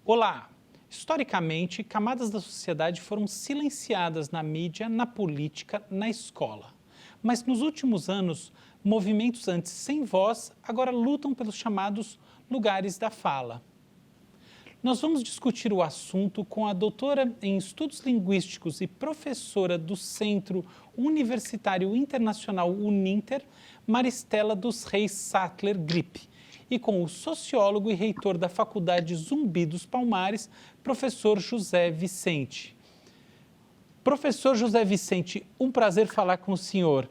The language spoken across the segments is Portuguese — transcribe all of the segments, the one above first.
Olá! Historicamente, camadas da sociedade foram silenciadas na mídia, na política, na escola. Mas nos últimos anos, movimentos antes sem voz agora lutam pelos chamados lugares da fala. Nós vamos discutir o assunto com a doutora em Estudos Linguísticos e professora do Centro Universitário Internacional Uninter, Maristela dos Reis Sattler Grip, e com o sociólogo e reitor da Faculdade Zumbi dos Palmares, professor José Vicente. Professor José Vicente, um prazer falar com o senhor.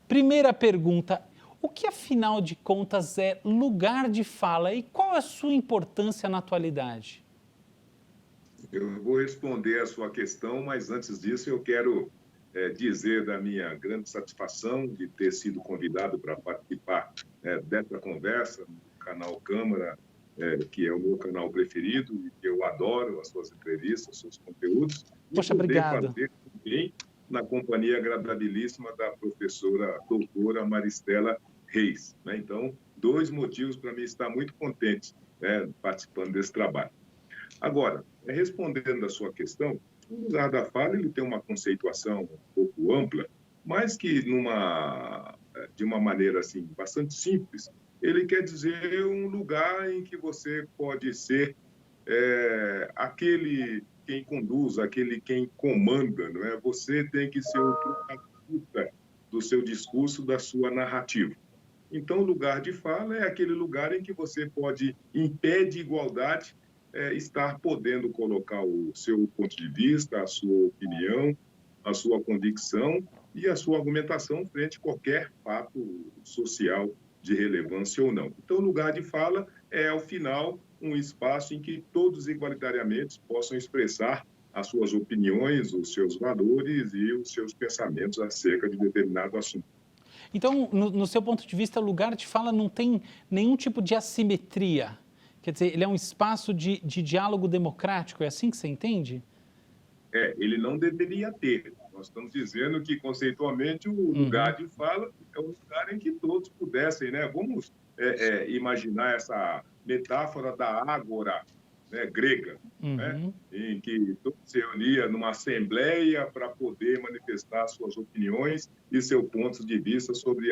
Primeira pergunta, o que afinal de contas é lugar de fala e qual a sua importância na atualidade? Eu vou responder a sua questão, mas antes disso eu quero dizer da minha grande satisfação de ter sido convidado para participar dessa conversa no canal Câmara, que é o meu canal preferido e que eu adoro as suas entrevistas, os seus conteúdos, e Poxa, poder obrigado. fazer também na companhia agradabilíssima da professora doutora Maristela Reis, né? Então, dois motivos para mim estar muito contente, né, participando desse trabalho. Agora, respondendo à sua questão, o lugar da fala ele tem uma conceituação um pouco ampla, mas que de uma maneira assim bastante simples, ele quer dizer um lugar em que você pode ser aquele quem conduz, aquele quem comanda, não é? Você tem que ser o protagonista do seu discurso, da sua narrativa. Então, o lugar de fala é aquele lugar em que você pode, em pé de igualdade, estar podendo colocar o seu ponto de vista, a sua opinião, a sua convicção e a sua argumentação frente a qualquer fato social de relevância ou não. Então, o lugar de fala é, ao final, um espaço em que todos igualitariamente possam expressar as suas opiniões, os seus valores e os seus pensamentos acerca de determinado assunto. Então, no seu ponto de vista, o lugar de fala não tem nenhum tipo de assimetria. Quer dizer, ele é um espaço de diálogo democrático, é assim que você entende? Ele não deveria ter. Nós estamos dizendo que, conceitualmente, o Uhum, lugar de fala é um lugar em que todos pudessem, né? Vamos imaginar essa metáfora da ágora, né, grega, né? uhum. Em que todos se reuniam numa assembleia para poder manifestar suas opiniões e seus pontos de vista sobre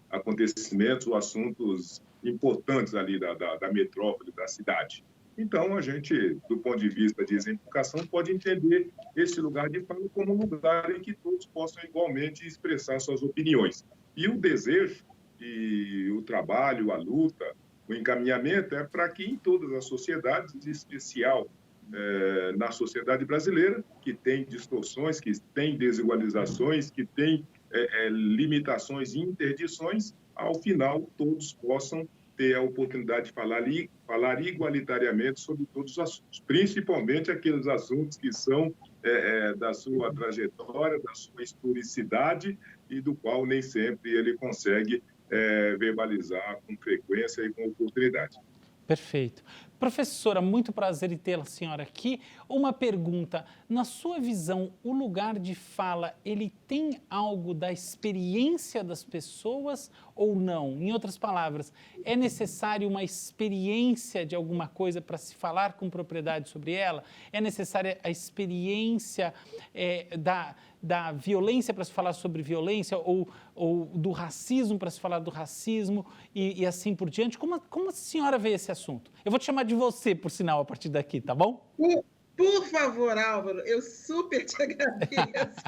acontecimentos ou assuntos importantes ali da metrópole, da cidade. Então, a gente, do ponto de vista de exemplificação, pode entender esse lugar de fala como um lugar em que todos possam igualmente expressar suas opiniões. E o desejo e o trabalho, a luta, o encaminhamento é para que em todas as sociedades, em especial na sociedade brasileira, que tem distorções, que tem desigualizações, que tem limitações e interdições, ao final todos possam ter a oportunidade de falar igualitariamente sobre todos os assuntos, principalmente aqueles assuntos que são da sua trajetória, da sua historicidade e do qual nem sempre ele consegue verbalizar com frequência e com oportunidade. Perfeito. Professora, muito prazer em tê-la senhora aqui. Uma pergunta, na sua visão, o lugar de fala, ele tem algo da experiência das pessoas ou não? Em outras palavras, é necessário uma experiência de alguma coisa para se falar com propriedade sobre ela? É necessária a experiência da violência para se falar sobre violência ou do racismo para se falar do racismo e assim por diante? Como a senhora vê esse assunto? Eu vou te chamar de você, por sinal, a partir daqui, tá bom? Por favor, Álvaro, eu super te agradeço.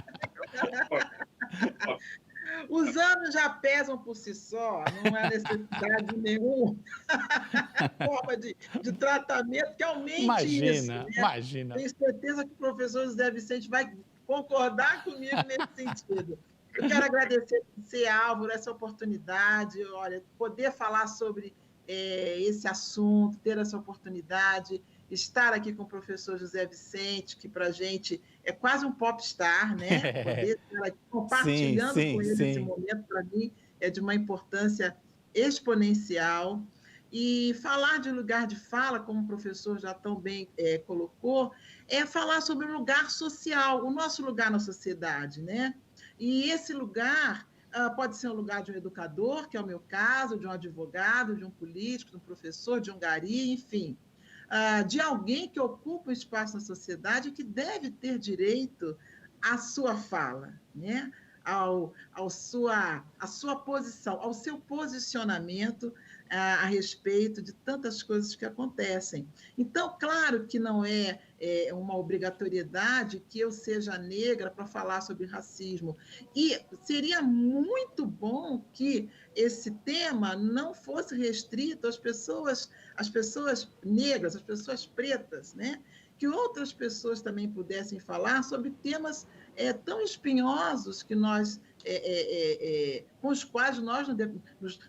Os anos já pesam por si só, não há necessidade de nenhuma forma de tratamento que aumente isso, Imagina, né? imagina. Tenho certeza que o professor José Vicente vai concordar comigo nesse sentido. Eu quero agradecer a você, Álvaro, essa oportunidade, olha, poder falar sobre esse assunto, ter essa oportunidade, estar aqui com o professor José Vicente, que para a gente é quase um popstar, né? Poder estar aqui Sim, compartilhando com sim, ele esse sim. momento, para mim, é de uma importância exponencial. E falar de lugar de fala, como o professor já tão bem colocou, é falar sobre o lugar social, o nosso lugar na sociedade, né? E esse lugar pode ser um lugar de um educador, que é o meu caso, de um advogado, de um político, de um professor, de um gari, enfim. de alguém que ocupa um espaço na sociedade que deve ter direito à sua fala, né? À sua posição, ao seu posicionamento a respeito de tantas coisas que acontecem. Então, claro que não é uma obrigatoriedade que eu seja negra para falar sobre racismo. E seria muito bom que esse tema não fosse restrito às pessoas negras, às pessoas pretas, né? Que outras pessoas também pudessem falar sobre temas tão espinhosos que nós com os quais nós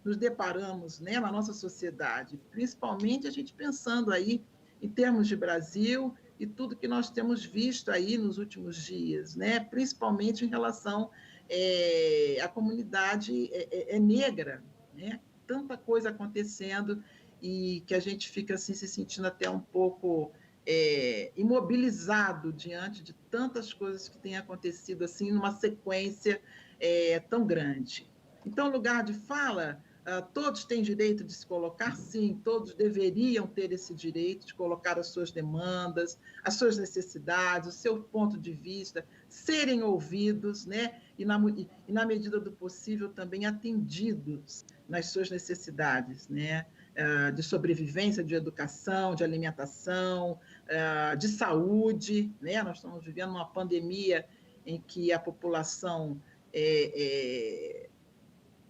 nos deparamos, né, na nossa sociedade, principalmente a gente pensando aí em termos de Brasil e tudo que nós temos visto aí nos últimos dias, né, principalmente em relação à comunidade negra, né, tanta coisa acontecendo e que a gente fica assim se sentindo até um pouco imobilizado diante de tantas coisas que têm acontecido assim numa sequência tão grande. Então, lugar de fala, todos têm direito de se colocar, sim, todos deveriam ter esse direito de colocar as suas demandas, as suas necessidades, o seu ponto de vista, serem ouvidos, né? E na medida do possível também atendidos nas suas necessidades, né? De sobrevivência, de educação, de alimentação, de saúde, né? Nós estamos vivendo uma pandemia em que a população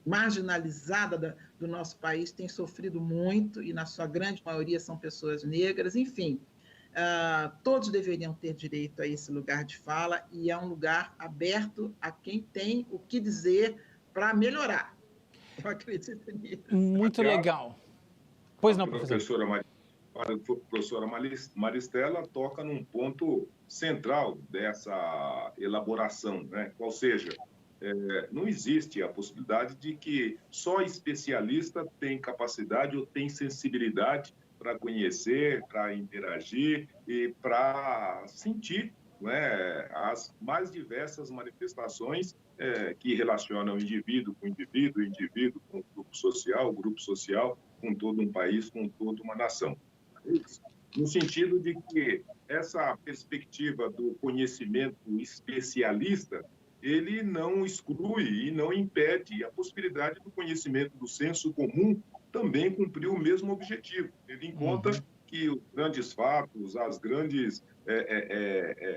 marginalizada do nosso país tem sofrido muito, e na sua grande maioria são pessoas negras, enfim, todos deveriam ter direito a esse lugar de fala, e é um lugar aberto a quem tem o que dizer para melhorar. Eu acredito nisso. Muito legal. Pois não, A professor? professora Maristela toca num ponto central dessa elaboração, né? Ou seja, não existe a possibilidade de que só especialista tem capacidade ou tem sensibilidade para conhecer, para interagir e para sentir, né, as mais diversas manifestações que relacionam o indivíduo, o indivíduo com o grupo social, com todo um país, com toda uma nação. No sentido de que essa perspectiva do conhecimento especialista, ele não exclui e não impede a possibilidade do conhecimento do senso comum também cumprir o mesmo objetivo, tendo em conta que os grandes fatos, as grandes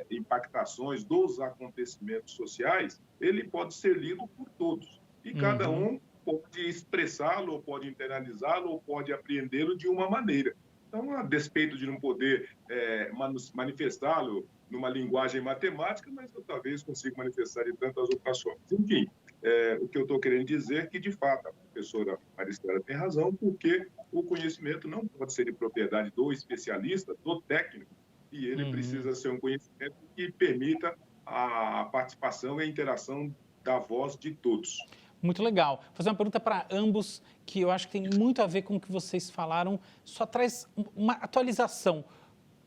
impactações dos acontecimentos sociais, ele pode ser lido por todos. E cada um pode expressá-lo, ou pode internalizá-lo, ou pode apreendê-lo de uma maneira. Então, a despeito de não poder manifestá-lo numa linguagem matemática, mas eu talvez consiga manifestar de tantas outras formas. Enfim, o que eu estou querendo dizer é que, de fato, a professora Maristela tem razão, porque o conhecimento não pode ser de propriedade do especialista, do técnico, e ele precisa ser um conhecimento que permita a participação e a interação da voz de todos. Muito legal. Vou fazer uma pergunta para ambos, que eu acho que tem muito a ver com o que vocês falaram, só traz uma atualização.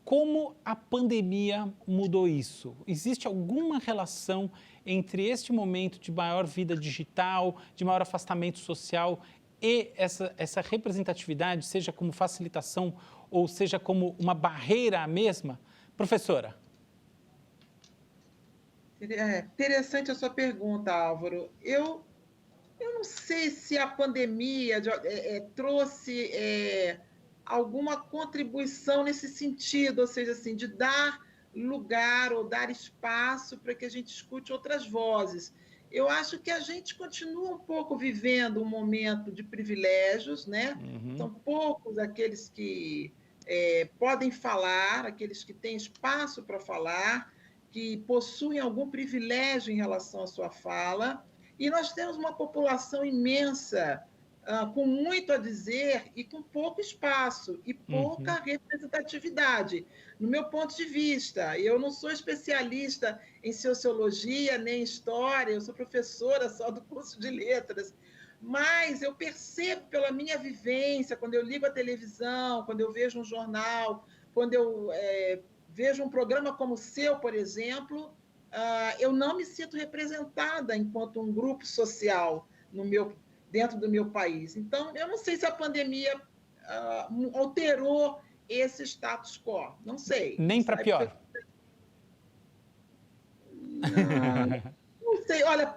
Como a pandemia mudou isso? Existe alguma relação entre este momento de maior vida digital, de maior afastamento social e essa representatividade, seja como facilitação ou seja como uma barreira à mesma? Professora. Interessante a sua pergunta, Álvaro. Eu não sei se a pandemia trouxe alguma contribuição nesse sentido, ou seja, assim, de dar lugar ou dar espaço para que a gente escute outras vozes. Eu acho que a gente continua um pouco vivendo um momento de privilégios, né? São poucos aqueles que podem falar, aqueles que têm espaço para falar, que possuem algum privilégio em relação à sua fala. E nós temos uma população imensa, com muito a dizer e com pouco espaço e pouca representatividade. No meu ponto de vista, eu não sou especialista em sociologia nem em história, eu sou professora só do curso de letras, mas eu percebo pela minha vivência, quando eu ligo a televisão, quando eu vejo um jornal, quando eu vejo um programa como o seu, por exemplo, eu não me sinto representada enquanto um grupo social dentro do meu país. Então, eu não sei se a pandemia alterou esse status quo. Não sei. Nem para pior. Não sei, olha,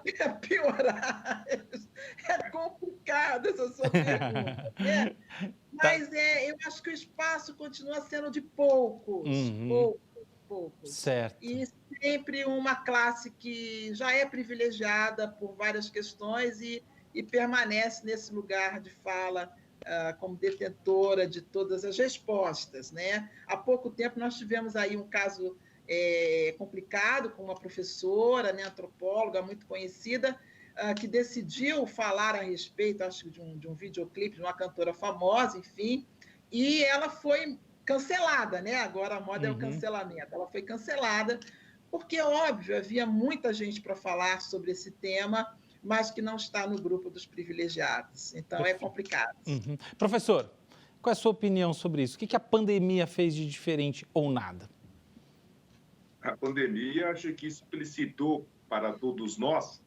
piorar. É complicado essa sua pergunta, né? Mas eu acho que o espaço continua sendo de poucos, poucos. Certo. E sempre uma classe que já é privilegiada por várias questões e permanece nesse lugar de fala como detentora de todas as respostas, né? Há pouco tempo nós tivemos aí um caso complicado com uma professora, né, antropóloga muito conhecida, que decidiu falar a respeito, acho, de um videoclipe de uma cantora famosa, enfim, e ela foi cancelada, né? Agora a moda é o cancelamento. Ela foi cancelada porque, óbvio, havia muita gente para falar sobre esse tema, mas que não está no grupo dos privilegiados. Então, é complicado. Professor, qual é a sua opinião sobre isso? O que a pandemia fez de diferente ou nada? A pandemia, acho que explicitou para todos nós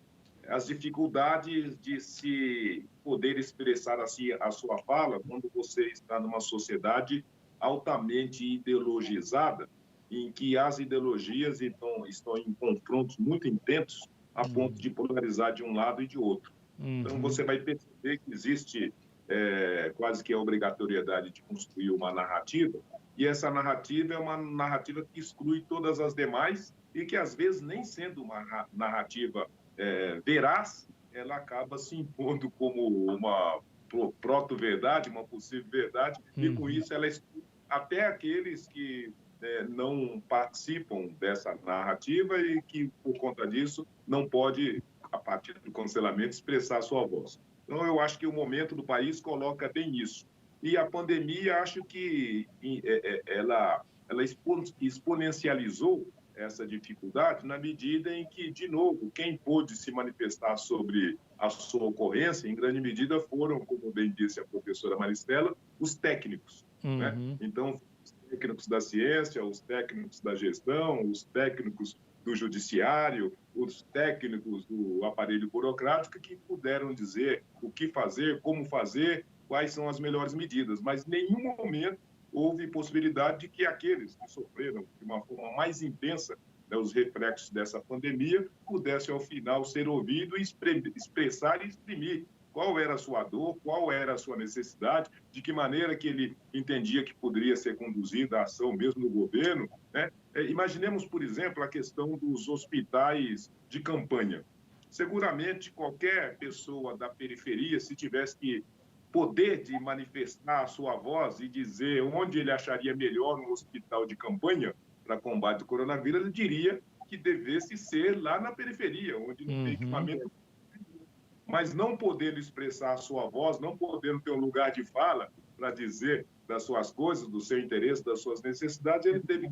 as dificuldades de se poder expressar assim a sua fala quando você está numa sociedade altamente ideologizada, em que as ideologias estão em confrontos muito intensos a ponto de polarizar de um lado e de outro. Então, você vai perceber que existe quase que a obrigatoriedade de construir uma narrativa, e essa narrativa é uma narrativa que exclui todas as demais e que, às vezes, nem sendo uma narrativa veraz, ela acaba se impondo como uma proto-verdade, uma possível verdade, e com isso ela exclui até aqueles que não participam dessa narrativa e que, por conta disso, não pode, a partir do cancelamento, expressar a sua voz. Então, eu acho que o momento do país coloca bem isso. E a pandemia, acho que ela exponencializou essa dificuldade na medida em que, de novo, quem pôde se manifestar sobre a sua ocorrência, em grande medida, foram, como bem disse a professora Maristela, os técnicos. Né? Então, os técnicos da ciência, os técnicos da gestão, os técnicos do judiciário, os técnicos do aparelho burocrático que puderam dizer o que fazer, como fazer, quais são as melhores medidas, mas em nenhum momento houve possibilidade de que aqueles que sofreram de uma forma mais intensa, né, os reflexos dessa pandemia pudessem, ao final, ser ouvidos e expressar e exprimir qual era a sua dor, qual era a sua necessidade, de que maneira que ele entendia que poderia ser conduzida a ação mesmo no governo, né? Imaginemos, por exemplo, a questão dos hospitais de campanha. Seguramente, qualquer pessoa da periferia, se tivesse que poder de manifestar a sua voz e dizer onde ele acharia melhor um hospital de campanha para combate ao coronavírus, ele diria que devesse ser lá na periferia, onde não tem equipamento. Mas não podendo expressar a sua voz, não podendo ter um lugar de fala para dizer das suas coisas, do seu interesse, das suas necessidades, ele teve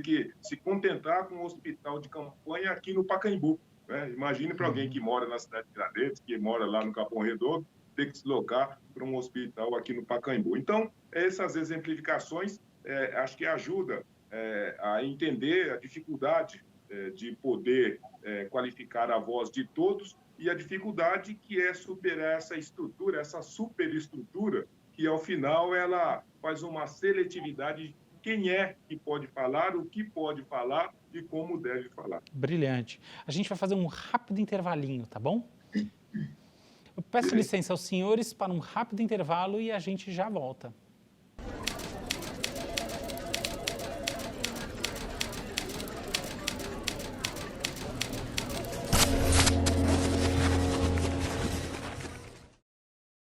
que se contentar com um hospital de campanha aqui no Pacaembu. Né? Imagine para alguém que mora na cidade de Tiradentes, que mora lá no Capão Redondo, ter que se deslocar para um hospital aqui no Pacaembu. Então, essas exemplificações acho que ajudam a entender a dificuldade de poder qualificar a voz de todos e a dificuldade que é superar essa estrutura, essa superestrutura, que ao final ela faz uma seletividade de quem é que pode falar, o que pode falar e como deve falar. Brilhante. A gente vai fazer um rápido intervalinho, tá bom? Eu peço licença aos senhores para um rápido intervalo e a gente já volta.